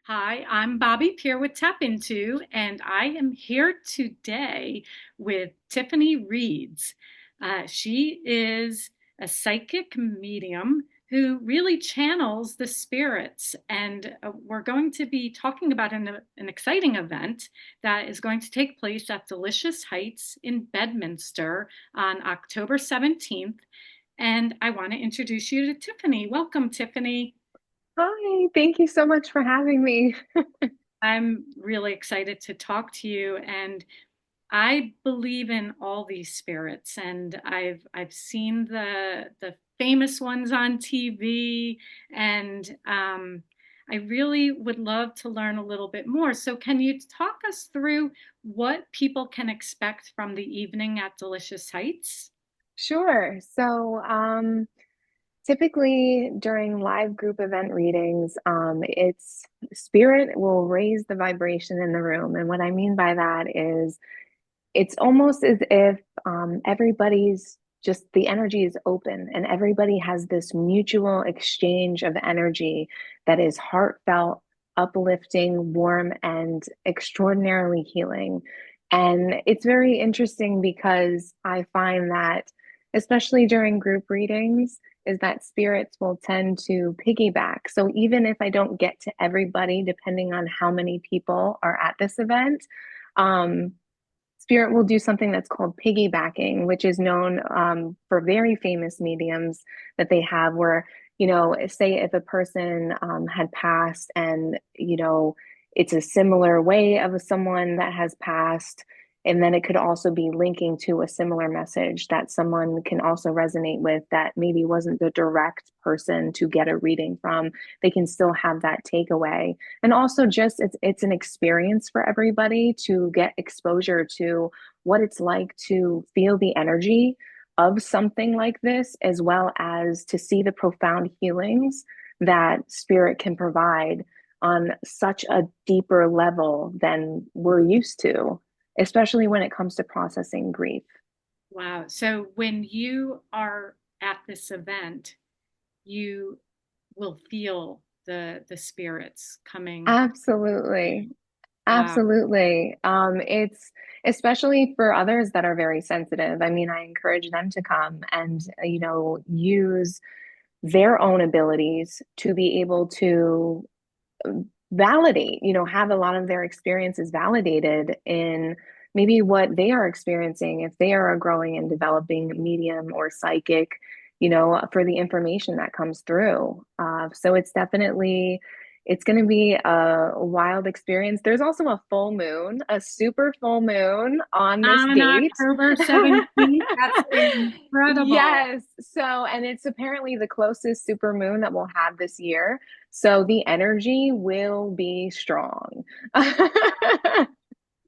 Hi, I'm Bobby Pierre with TAPinto, and I am here today with Tiffany Reeds. She is a psychic medium who really channels the spirits, and we're going to be talking about an exciting event that is going to take place at Delicious Heights in Bedminster on October 17th. And I want to introduce you to Tiffany. Welcome, Tiffany. Hi, thank you so much for having me. I'm really excited to talk to you, and I believe in all these spirits, and I've seen the famous ones on TV, and I really would love to learn a little bit more. So can you talk us through what people can expect from the evening at Delicious Heights? Sure. Typically during live group event readings, it's spirit will raise the vibration in the room. And what I mean by that is it's almost as if everybody's just the energy is open and everybody has this mutual exchange of energy that is heartfelt, uplifting, warm, and extraordinarily healing. And it's very interesting because I find that, especially during group readings, is that spirits will tend to piggyback. So even if I don't get to everybody, depending on how many people are at this event, um, Spirit will do something that's called piggybacking, which is known for very famous mediums that they have where, say if a person had passed and, it's a similar way of someone that has passed. And then it could also be linking to a similar message that someone can also resonate with that maybe wasn't the direct person to get a reading from. They can still have that takeaway. And also just it's an experience for everybody to get exposure to what it's like to feel the energy of something like this, as well as to see the profound healings that spirit can provide on such a deeper level than we're used to, especially when it comes to processing grief. Wow. So when you are at this event, you will feel the spirits coming. Absolutely. Wow. Absolutely. It's especially for others that are very sensitive. I mean, I encourage them to come and, use their own abilities to be able to validate, have a lot of their experiences validated in maybe what they are experiencing if they are a growing and developing medium or psychic, for the information that comes through. So it's going to be a wild experience. There's also a full moon, a super full moon on this On date. October 17th, that's incredible. Yes. And it's apparently the closest super moon that we'll have this year. So the energy will be strong.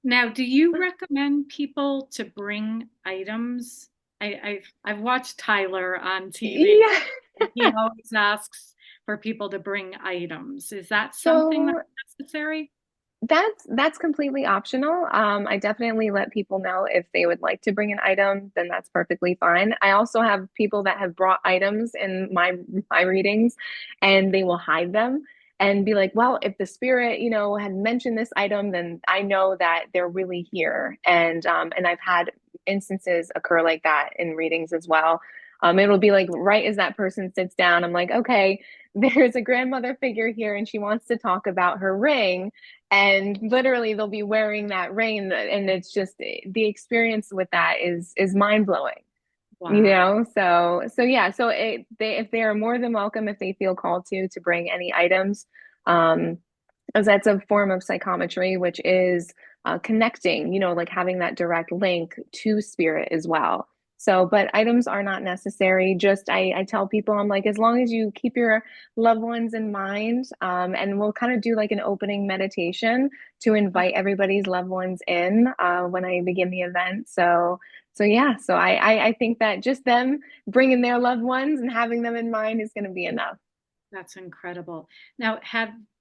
Now, do you recommend people to bring items? I've watched Tyler on TV. Yeah. He always asks for people to bring items. Is that something that's So necessary? that's completely optional. I definitely let people know if they would like to bring an item, then that's perfectly fine. I also have people that have brought items in my readings, and they will hide them and be like, "Well, if the spirit, had mentioned this item, then I know that they're really here." And I've had instances occur like that in readings as well. It'll be like right as that person sits down, I'm like, "Okay, there's a grandmother figure here, and she wants to talk about her ring." And literally they'll be wearing that ring, and it's just the experience with that is mind-blowing, Wow. so if they are more than welcome, if they feel called to bring any items, um as that's a form of psychometry, which is connecting, like having that direct link to spirit as well. So, but items are not necessary. Just I tell people, I'm like, as long as you keep your loved ones in mind, and we'll kind of do like an opening meditation to invite everybody's loved ones in when I begin the event. So I think that just them bringing their loved ones and having them in mind is going to be enough. That's incredible. Now,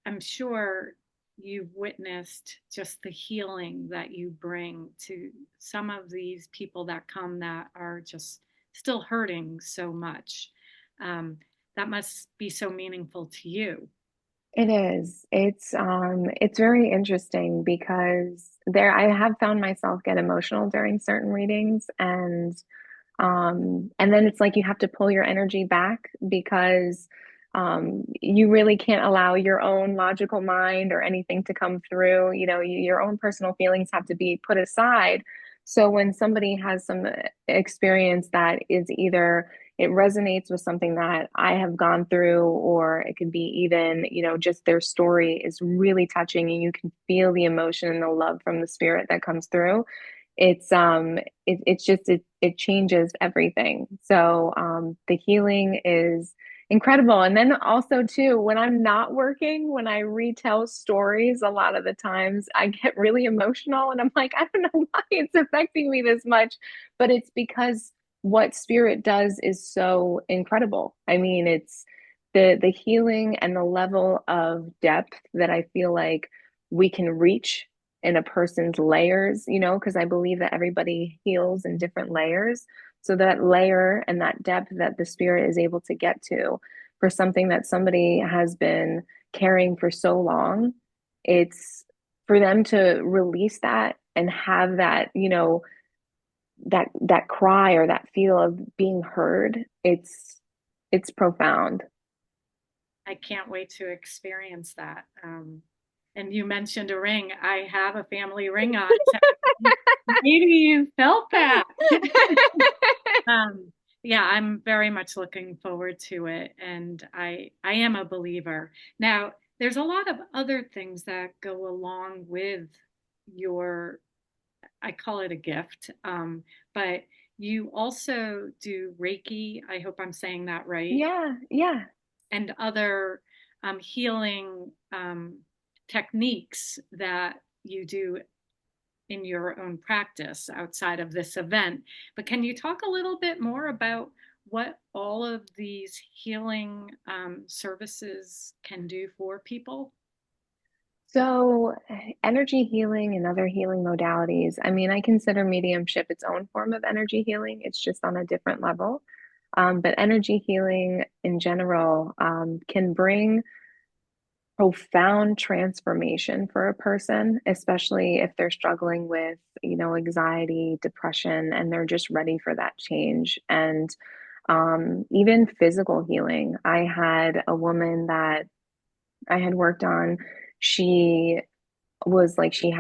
I'm sure you've witnessed just the healing that you bring to some of these people that come that are just still hurting so much. Um, that must be so meaningful to you. It is. It's very interesting because there I have found myself get emotional during certain readings, and then it's like you have to pull your energy back because you really can't allow your own logical mind or anything to come through. Your own personal feelings have to be put aside. So when somebody has some experience that is either it resonates with something that I have gone through, or it could be even, just their story is really touching and you can feel the emotion and the love from the spirit that comes through. It's just it changes everything. So the healing is incredible. And then also too, when I'm not working, when I retell stories, a lot of the times I get really emotional and I'm like, I don't know why it's affecting me this much, but it's because what spirit does is so incredible. I mean, it's the healing and the level of depth that I feel like we can reach in a person's layers, because I believe that everybody heals in different layers. So that layer and that depth that the spirit is able to get to for something that somebody has been carrying for so long, it's for them to release that and have that, that cry or that feel of being heard. It's profound. I can't wait to experience that. And you mentioned a ring. I have a family ring on, so maybe you felt that. Um, yeah, I'm very much looking forward to it, and I am a believer. Now, there's a lot of other things that go along with your, I call it a gift, but you also do Reiki. I hope I'm saying that right, Yeah, yeah. and other healing techniques that you do in your own practice outside of this event. But can you talk a little bit more about what all of these healing services can do for people? So, energy healing and other healing modalities. I mean, I consider mediumship its own form of energy healing. It's just on a different level. But energy healing in general can bring profound transformation for a person, especially if they're struggling with, anxiety, depression, and they're just ready for that change. And even physical healing. I had a woman that I had worked on. She was like she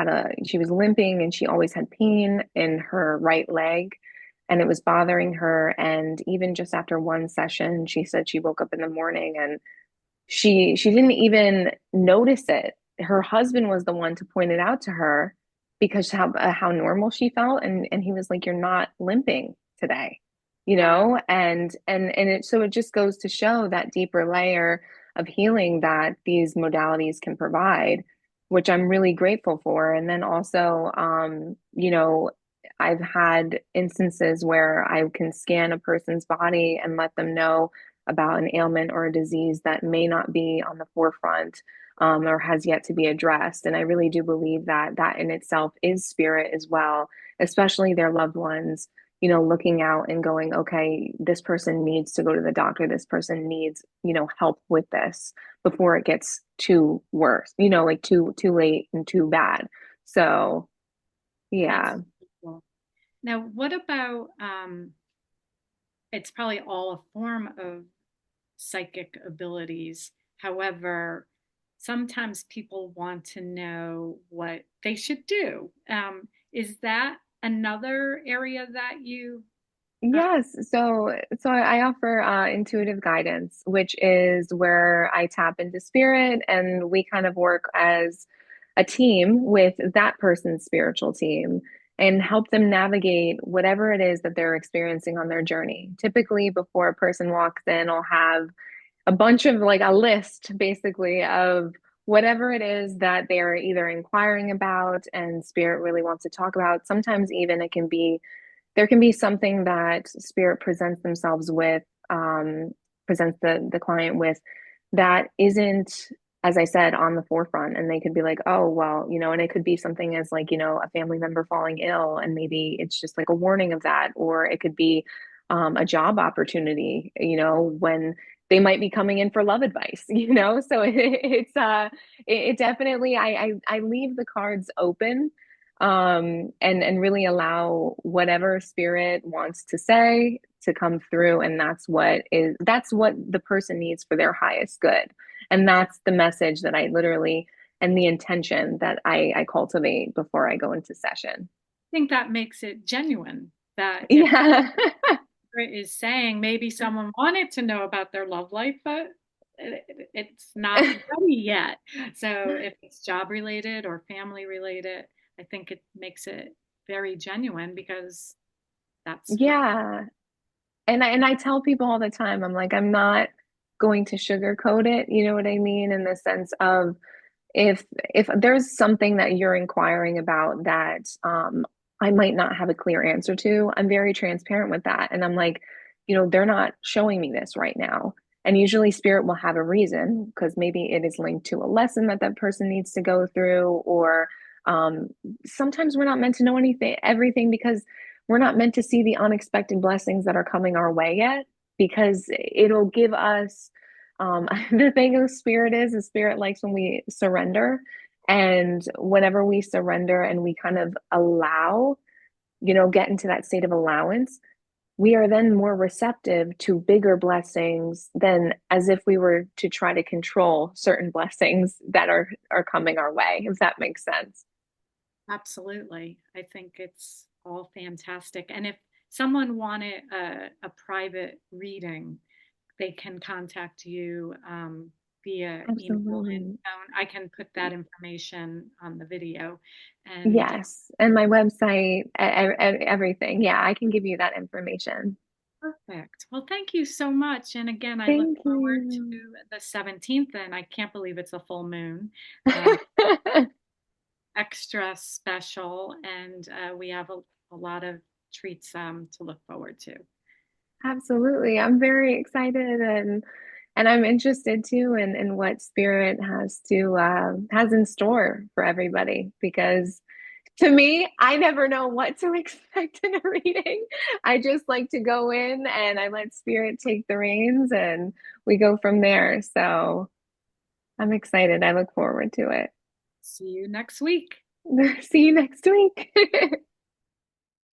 was limping and she always had pain in her right leg and it was bothering her, and even just after one session she said she woke up in the morning and she didn't even notice it. Her husband was the one to point it out to her because how normal she felt, and he was like, "You're not limping today," Wow. so it just goes to show that deeper layer of healing that these modalities can provide, which I'm really grateful for. And then also, I've had instances where I can scan a person's body and let them know about an ailment or a disease that may not be on the forefront, or has yet to be addressed. And I really do believe that that in itself is spirit as well, especially their loved ones, looking out and going, okay, this person needs to go to the doctor. This person needs, help with this before it gets too worse, like too late and too bad. So yeah. That's cool. Now, what about it's probably all a form of psychic abilities. However, sometimes people want to know what they should do. Is that another area that you? Uh, Yes, so I offer intuitive guidance, which is where I tap into spirit and we kind of work as a team with that person's spiritual team and help them navigate whatever it is that they're experiencing on their journey. Typically, before a person walks in, I'll have a bunch of like a list basically of whatever it is that they're either inquiring about and spirit really wants to talk about. Sometimes even it can be there can be something that spirit presents themselves with, presents the client with that isn't, as I said, on the forefront. And they could be like, oh, well, and it could be something as like, a family member falling ill, and maybe it's just like a warning of that, or it could be a job opportunity, when they might be coming in for love advice, you know? So it definitely, I leave the cards open, and really allow whatever spirit wants to say to come through. And that's what the person needs for their highest good. And that's the message that I literally, and the intention that I cultivate before I go into session. think that makes it genuine. That if Yeah. spirit is saying maybe someone wanted to know about their love life, but it's not ready yet. So if it's job related or family related, I think it makes it very genuine because that's what. Yeah. And I tell people all the time, I'm like, I'm not going to sugarcoat it, you know what I mean? In the sense of, if there's something that you're inquiring about that I might not have a clear answer to, I'm very transparent with that. And I'm like, they're not showing me this right now. And usually spirit will have a reason, because maybe it is linked to a lesson that that person needs to go through, or um, sometimes we're not meant to know everything, because we're not meant to see the unexpected blessings that are coming our way yet, because it'll give us the thing of spirit is spirit likes when we surrender. And whenever we surrender and we kind of allow, get into that state of allowance, we are then more receptive to bigger blessings than as if we were to try to control certain blessings that are coming our way, if that makes sense. Absolutely. I think it's all fantastic. And if someone wanted a private reading, they can contact you via email and Absolutely. phone. I can put that information on the video. And Yes. And my website, everything. Yeah, I can give you that information. perfect. Well, thank you so much. And again, I look Thank forward you. to the 17th, and I can't believe it's a full moon. Uh, Extra special, and we have a lot of treats to look forward to. Absolutely. I'm very excited, and I'm interested too in what spirit has in store for everybody, because to me, I never know what to expect in a reading. I just like to go in and I let spirit take the reins and we go from there. So I'm excited. I look forward to See you next week. it. See you next week.